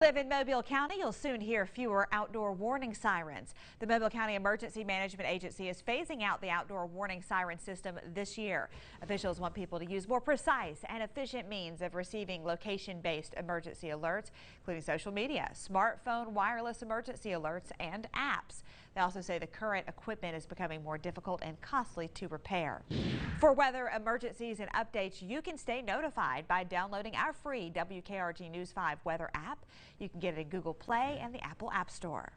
Live in Mobile County, you'll soon hear fewer outdoor warning sirens. The Mobile County Emergency Management Agency is phasing out the outdoor warning siren system this year. Officials want people to use more precise and efficient means of receiving location-based emergency alerts, including social media, smartphone wireless emergency alerts, and apps. They also say the current equipment is becoming more difficult and costly to repair. For weather, emergencies, and updates, you can stay notified by downloading our free WKRG News 5 weather app. You can get it in Google Play and the Apple App Store.